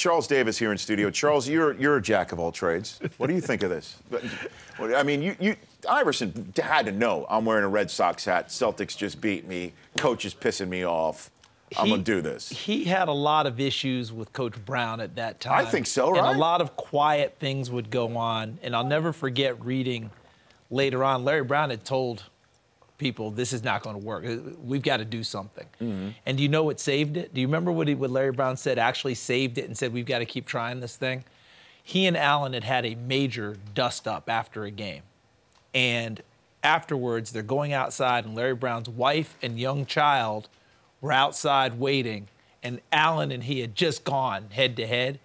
Charles Davis here in studio. Charles, you're a jack of all trades. What do you think of this? I mean, Iverson had to know I'm wearing a Red Sox hat. Celtics just beat me. Coach is pissing me off. I'm going to do this. He had a lot of issues with Coach Brown at that time. I think so, right? And a lot of quiet things would go on. And I'll never forget reading later on, Larry Brown had told people, this is not going to work. We've got to do something. Mm-hmm. And do you know what saved it? Do you remember what Larry Brown said actually saved it and said, we've got to keep trying this thing? He and Allen had a major dust-up after a game. And afterwards, they're going outside, and Larry Brown's wife and young child were outside waiting, and Allen and he had just gone head-to-head.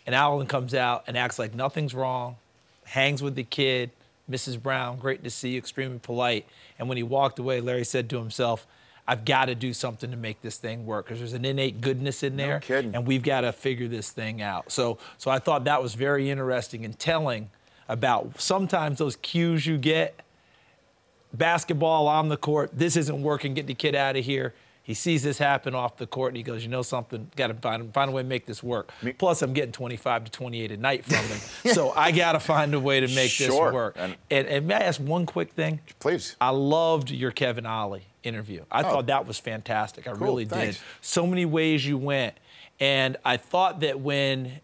And Allen comes out and acts like nothing's wrong, hangs with the kid. Mrs. Brown, great to see you, extremely polite. And when he walked away, Larry said to himself, I've got to do something to make this thing work because there's an innate goodness in there, no kidding. And we've got to figure this thing out. So I thought that was very interesting and telling about sometimes those cues you get, basketball on the court, this isn't working, get the kid out of here. He sees this happen off the court, and he goes, you know something, got to find a way to make this work. Plus, I'm getting 25 to 28 a night from him, so I got to find a way to make this work. And may I ask one quick thing? Please. I loved your Kevin Ollie interview. I thought that was fantastic. I really did. So many ways you went. And I thought that when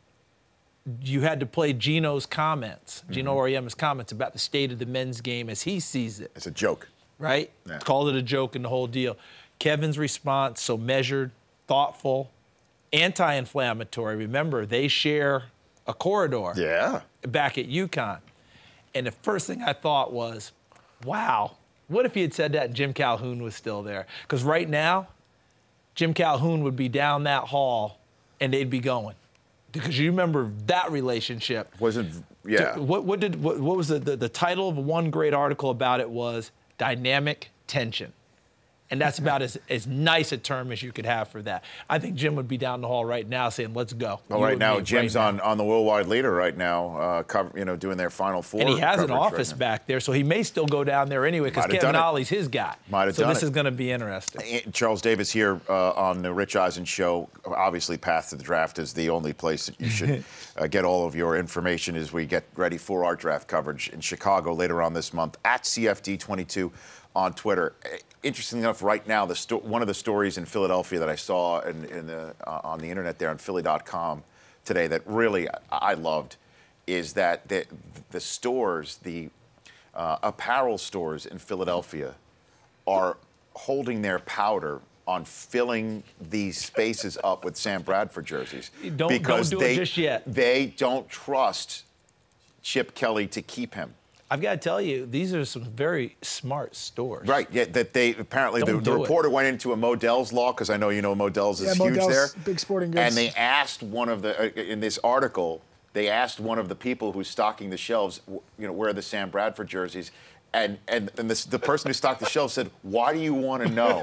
you had to play Gino's comments, Gino Auriemma's comments about the state of the men's game as he sees it. It's a joke. Right? Yeah. Called it a joke and the whole deal. Kevin's response, so measured, thoughtful, anti-inflammatory. Remember, they share a corridor back at UConn. And the first thing I thought was, wow, what if he had said that and Jim Calhoun was still there? Because right now, Jim Calhoun would be down that hall and they'd be going. Because you remember that relationship. Wasn't, yeah. What was the title of one great article about it was Dynamic Tension. And that's about as nice a term as you could have for that. I think Jim would be down the hall right now saying, let's go. Well, right now, Jim's on the worldwide leader right now, doing their Final Four. And he has an office back there, so he may still go down there anyway because Kevin Ollie's his guy. So this is going to be interesting. Charles Davis here on the Rich Eisen Show. Obviously, Path to the Draft is the only place that you should get all of your information as we get ready for our draft coverage in Chicago later on this month at CFD22 on Twitter. Interestingly enough, right now, one of the stories in Philadelphia that I saw on the internet there on Philly.com today that really I loved is that the stores, the apparel stores in Philadelphia are holding their powder on filling these spaces up with Sam Bradford jerseys. Don't do it just yet. They don't trust Chip Kelly to keep him. I've got to tell you, these are some very smart stores. Right, yeah, that they apparently, the reporter went into a Modell's law, because I know you know Modell's is huge there. Big sporting goods. And they asked one of the, in this article, they asked one of the people who's stocking the shelves, where are the Sam Bradford jerseys? And the person who stocked the shelves said, why do you want to know?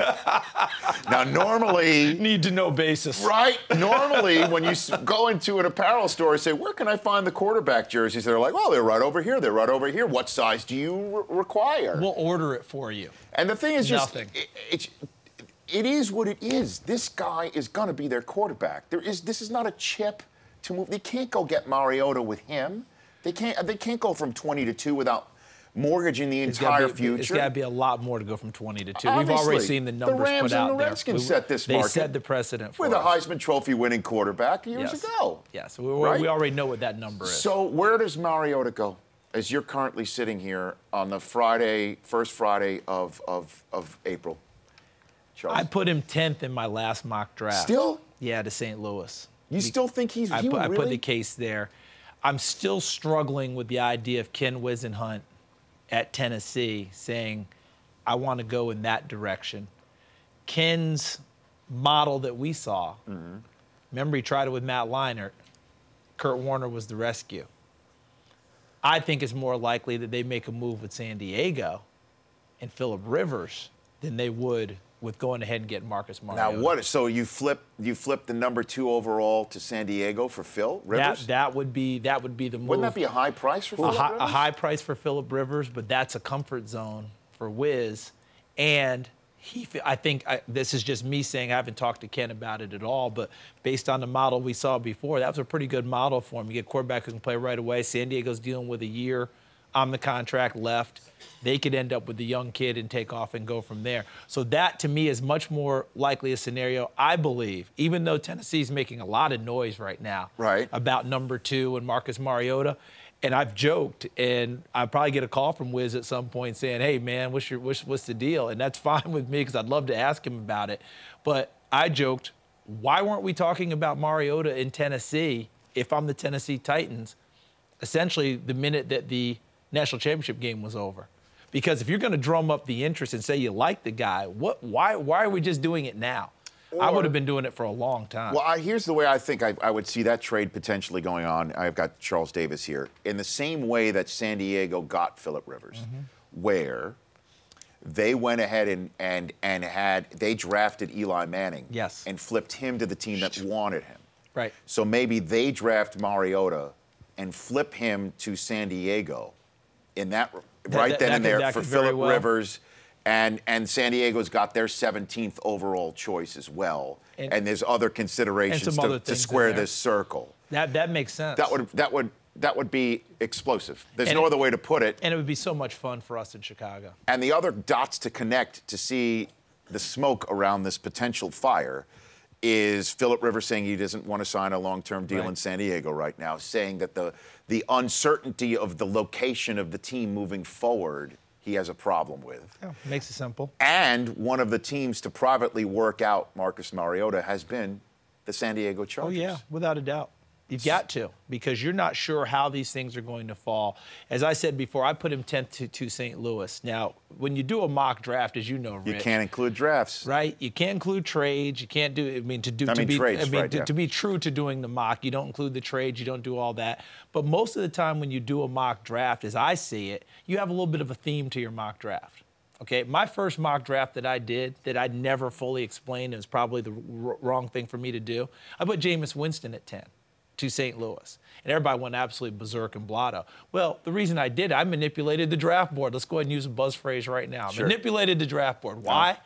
Now, normally... Need to know basis. Right. Normally, when you go into an apparel store and say, where can I find the quarterback jerseys? They're like, well, they're right over here. They're right over here. What size do you require? We'll order it for you. And the thing is just... Nothing. It is what it is. This guy is going to be their quarterback. This is not a chip to move. They can't go get Mariota with him. They can't go from 20 to 2 without... mortgaging the entire future. It's got to be a lot more to go from 20 to 2. We've already seen the numbers put out there. The Rams and the Redskins set this market. They set the precedent for with a Heisman Trophy winning quarterback years ago. Yes, we already know what that number is. So where does Mariota go as you're currently sitting here on the first Friday of April? Charles? I put him 10th in my last mock draft. Still? Yeah, to St. Louis. You still think he's I put the case there. I'm still struggling with the idea of Ken Wisenhunt at Tennessee saying, I want to go in that direction. Ken's model that we saw, remember he tried it with Matt Leinart. Kurt Warner was the rescue. I think it's more likely that they make a move with San Diego and Phillip Rivers than they would with going ahead and getting Marcus Mariota. Now what? So you flip the number 2 overall to San Diego for Phil Rivers? That would be the move. Wouldn't that be a high price for Phillip Rivers? A high price for Phillip Rivers, but that's a comfort zone for Wiz. And This is just me saying, I haven't talked to Ken about it at all, but based on the model we saw before, that was a pretty good model for him. You get a quarterback who can play right away. San Diego's dealing with a year on the contract left. They could end up with the young kid and take off and go from there. So that, to me, is much more likely a scenario, I believe, even though Tennessee's making a lot of noise right now about number 2 and Marcus Mariota. And I've joked, and I'll probably get a call from Wiz at some point saying, hey, man, what's the deal? And that's fine with me because I'd love to ask him about it. But I joked, why weren't we talking about Mariota in Tennessee if I'm the Tennessee Titans, essentially the minute that the national championship game was over? Because if you're going to drum up the interest and say you like the guy, why are we just doing it now? I would have been doing it for a long time. Well, here's the way I think I would see that trade potentially going on. I've got Charles Davis here. In the same way that San Diego got Phillip Rivers, where they went ahead and they drafted Eli Manning and flipped him to the team that wanted him. Right. So maybe they draft Mariota and flip him to San Diego in that right then and there for Phillip Rivers. And San Diego's got their 17th overall choice as well. And there's other considerations to square this circle. That makes sense. That would be explosive. There's no other way to put it. And it would be so much fun for us in Chicago. And the other dots to connect to see the smoke around this potential fire is Phillip Rivers saying he doesn't want to sign a long-term deal in San Diego right now, saying that the uncertainty of the location of the team moving forward he has a problem with. Yeah, makes it simple. And one of the teams to privately work out Marcus Mariota has been the San Diego Chargers. Oh, yeah, without a doubt. You've got to, because you're not sure how these things are going to fall. As I said before, I put him 10th to St. Louis. Now, when you do a mock draft, as you know, Rich, you can't include drafts. Right? You can't include trades. You can't do, to be true to doing the mock, you don't include the trades, you don't do all that. But most of the time when you do a mock draft, as I see it, you have a little bit of a theme to your mock draft. Okay, my first mock draft that I did that I'd never fully explained, it was probably the wrong thing for me to do, I put Jameis Winston at 10. To St. Louis. And everybody went absolutely berserk and blotto. Well, the reason I did it, I manipulated the draft board. Let's go ahead and use a buzz phrase right now. Sure. Manipulated the draft board. Why?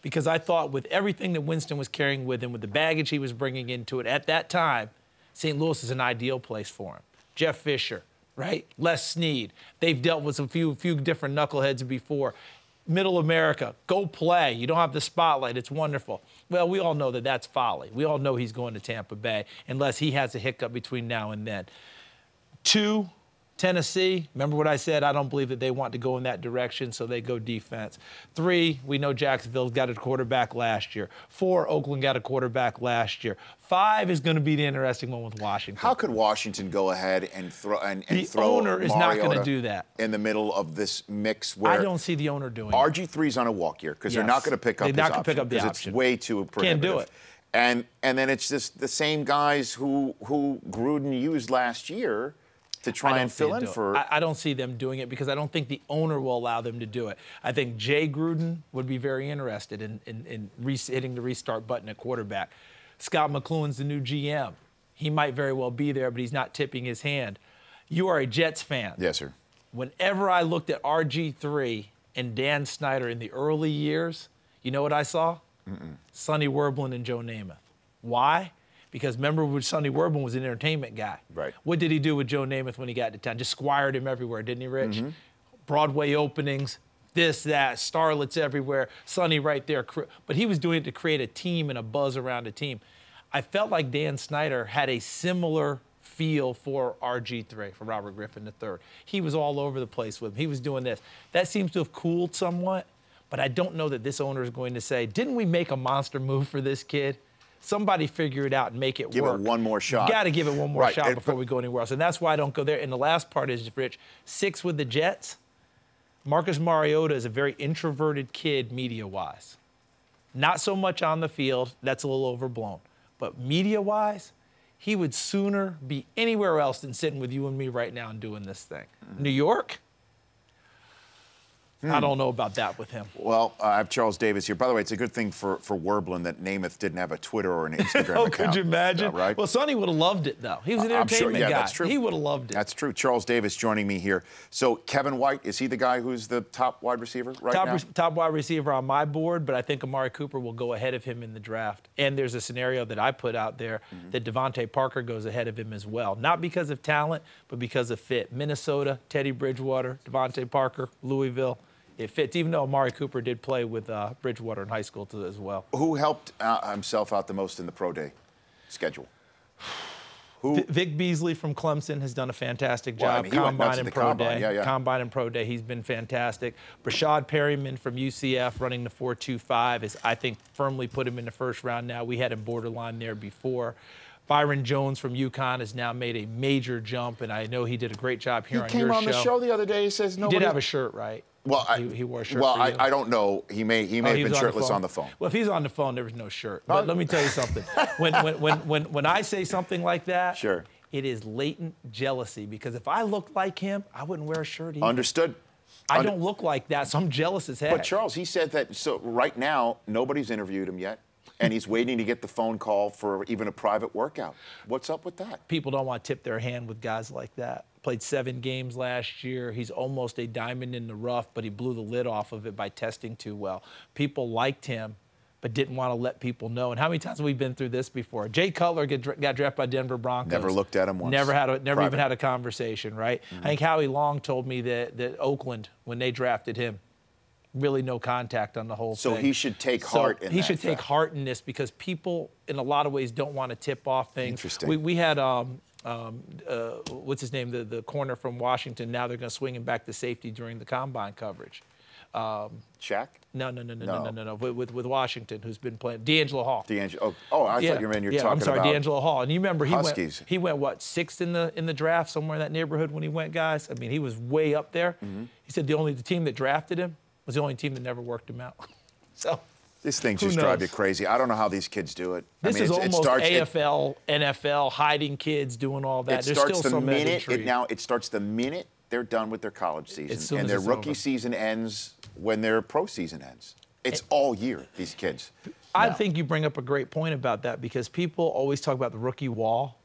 Because I thought with everything that Winston was carrying with him, with the baggage he was bringing into it, at that time, St. Louis is an ideal place for him. Jeff Fisher, right? Les Snead. They've dealt with a few different knuckleheads before. Middle America, go play. You don't have the spotlight. It's wonderful. Well, we all know that that's folly. We all know he's going to Tampa Bay unless he has a hiccup between now and then. 2, Tennessee, remember what I said? I don't believe that they want to go in that direction, so they go defense. 3, we know Jacksonville got a quarterback last year. 4, Oakland got a quarterback last year. 5 is going to be the interesting one with Washington. How could Washington go ahead and throw the owner is not going to do that in the middle of this mix where I don't see the owner doing RG3's on a walk year because they're not going to pick up his option because it's way too prohibitive. Can't do it. And then it's just the same guys who Gruden used last year to try and fill in for. I don't see them doing it because I don't think the owner will allow them to do it. I think Jay Gruden would be very interested in hitting the restart button at quarterback. Scott McCloughan's the new GM. He might very well be there, but he's not tipping his hand. You are a Jets fan. Yes, sir. Whenever I looked at RG3 and Dan Snyder in the early years, you know what I saw? Sonny Werblin and Joe Namath. Why? Because remember when Sonny Werblin was an entertainment guy. Right. What did he do with Joe Namath when he got to town? Just squired him everywhere, didn't he, Rich? Broadway openings, this, that, starlets everywhere, Sonny right there. But he was doing it to create a team and a buzz around a team. I felt like Dan Snyder had a similar feel for RG3, for Robert Griffin III. He was all over the place with him. He was doing this. That seems to have cooled somewhat, but I don't know that this owner is going to say, didn't we make a monster move for this kid? Somebody figure it out and make it work. Give it one more shot. You got to give it one more shot before we go anywhere else. And that's why I don't go there. And the last part is, Rich, 6 with the Jets. Marcus Mariota is a very introverted kid media-wise. Not so much on the field. That's a little overblown. But media-wise, he would sooner be anywhere else than sitting with you and me right now and doing this thing. New York? I don't know about that with him. Well, I have Charles Davis here. By the way, it's a good thing for Werblin that Namath didn't have a Twitter or an Instagram account. Could you imagine? Right? Well, Sonny would have loved it, though. He was an entertainment guy. That's true. He would have loved it. That's true. Charles Davis joining me here. So Kevin White, is he the guy who's the top wide receiver now? Top wide receiver on my board, but I think Amari Cooper will go ahead of him in the draft. And there's a scenario that I put out there that Devontae Parker goes ahead of him as well. Not because of talent, but because of fit. Minnesota, Teddy Bridgewater, Devontae Parker, Louisville. It fits, even though Amari Cooper did play with Bridgewater in high school as well. Who helped himself out the most in the pro day schedule? Vic Beasley from Clemson has done a fantastic job. Well, I mean, Combine and Pro Day. Yeah. Combine and Pro Day, he's been fantastic. Brashad Perryman from UCF running the 4.25 is, I think, firmly put him in the first round now. We had him borderline there before. Byron Jones from UConn has now made a major jump, and I know he did a great job here on your show. He came on the show the other day. He says nobody. He did have a shirt, right? Well, he wore a shirt. Well, for you. I don't know. He may have been shirtless on the phone. Well, if he's on the phone, there was no shirt. But let me tell you something. When I say something like that, sure, it is latent jealousy, because if I looked like him, I wouldn't wear a shirt either. Understood. I don't look like that, so I'm jealous as heck. But Charles, he said that. So right now, nobody's interviewed him yet. And he's waiting to get the phone call for even a private workout. What's up with that? People don't want to tip their hand with guys like that. Played 7 games last year. He's almost a diamond in the rough, but he blew the lid off of it by testing too well. People liked him, but didn't want to let people know. And how many times have we been through this before? Jay Cutler got drafted by Denver Broncos. Never looked at him once. Never even had a conversation, right? I think Howie Long told me that Oakland, when they drafted him, really no contact on the whole thing. So he should take heart in that. He should take heart in this, because people, in a lot of ways, don't want to tip off things. Interesting. We had, what's his name, the corner from Washington. Now they're going to swing him back to safety during the combine coverage. Shaq? No. With Washington, who's been playing. D'Angelo Hall. D'Angelo. Oh, I thought you were talking about. I'm sorry, D'Angelo Hall. And you remember Huskies. He went what, 6th in the draft, somewhere in that neighborhood when he went, guys. I mean, he was way up there. He said the team that drafted him was the only team that never worked him out. So these things just drive you crazy. I don't know how these kids do it. This is almost AFL, NFL, hiding kids, doing all that. There's still some intrigue. It starts the minute they're done with their college season, and their rookie season ends when their pro season ends. It's all year, these kids. I think you bring up a great point about that, because people always talk about the rookie wall,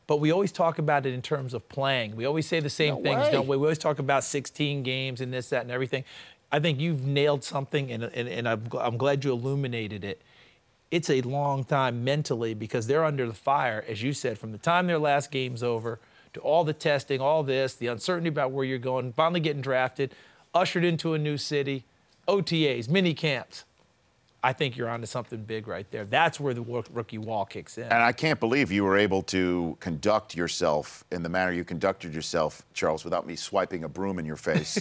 but we always talk about it in terms of playing. We always say the same things, don't we? We always talk about 16 games and this, that, and everything. I think you've nailed something, and I'm glad you illuminated it. It's a long time mentally, because they're under the fire, as you said, from the time their last game's over to all the testing, all this, the uncertainty about where you're going, finally getting drafted, ushered into a new city, OTAs, mini camps. I think you're onto something big right there. That's where the rookie wall kicks in. And I can't believe you were able to conduct yourself in the manner you conducted yourself, Charles, without me swiping a broom in your face.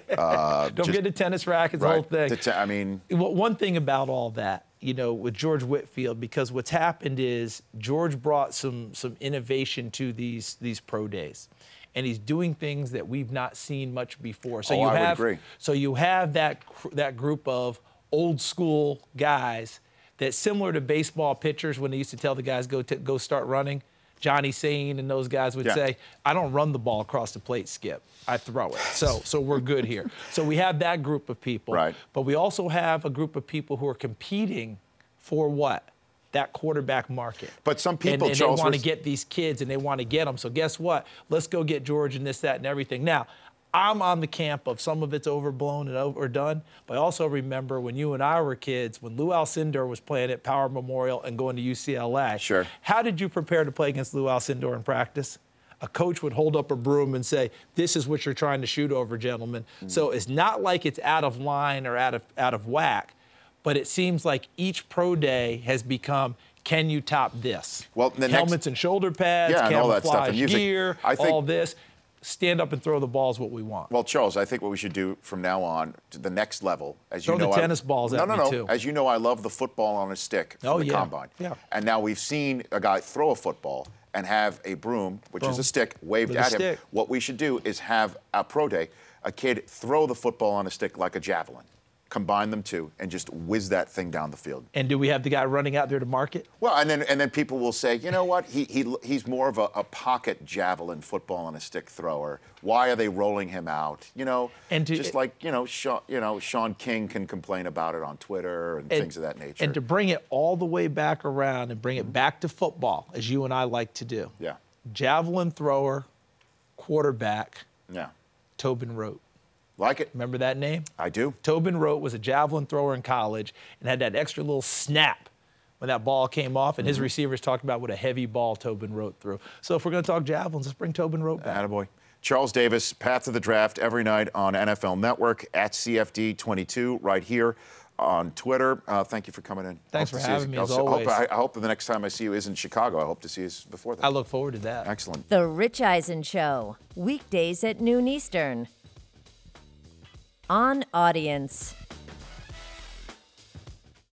Don't get the tennis rackets, the whole thing. I mean, one thing about all that, with George Whitfield, because what's happened is George brought some innovation to these pro days. And he's doing things that we've not seen much before. So I would agree. So you have that group of old school guys that, similar to baseball pitchers when they used to tell the guys go start running, Johnny Sain and those guys would say, I don't run the ball across the plate, Skip. I throw it. So we're good here. So we have that group of people. Right. But we also have a group of people who are competing for what? That quarterback market. But some people, and Charles, they want to get these kids, and they want to get them. So guess what? Let's go get George and this, that, and everything. Now, I'm on the camp of some of it's overblown and overdone, but I also remember when you and I were kids, when Lou Alcindor was playing at Power Memorial and going to UCLA. Sure. How did you prepare to play against Lou Alcindor in practice? A coach would hold up a broom and say, this is what you're trying to shoot over, gentlemen. So it's not like it's out of line or out of whack, but it seems like each pro day has become, can you top this? Well, helmets and shoulder pads, and all that stuff, and music. Gear, all this. Stand up and throw the ball is what we want. Well, Charles, I think what we should do from now on to the next level, as you know, throw the tennis balls at me too. As you know, I love the football on a stick from the combine. Yeah. And now we've seen a guy throw a football and have a broom, which is a stick, waved at him. What we should do is have a pro day, a kid throw the football on a stick like a javelin. combine them two, and just whiz that thing down the field. And do we have the guy running out there to mark it? Well, and then people will say, you know what? He's more of a pocket javelin football and a stick thrower. Why are they rolling him out? You know, and just like Sean King can complain about it on Twitter and things of that nature. And to bring it all the way back around and bring it back to football, as you and I like to do. Yeah. Javelin thrower, quarterback. Yeah. Tobin Rote. Like it. Remember that name? I do. Tobin Rote was a javelin thrower in college and had that extra little snap when that ball came off, and his receivers talked about what a heavy ball Tobin Rote threw. So if we're going to talk javelins, let's bring Tobin Rote back. Attaboy. Charles Davis, Path to the Draft, every night on NFL Network, at CFD22, right here on Twitter. Thank you for coming in. Thanks for having me, as always. I hope the next time I see you is in Chicago. I hope to see you before that. I look forward to that. Excellent. The Rich Eisen Show, weekdays at noon Eastern. On Audience.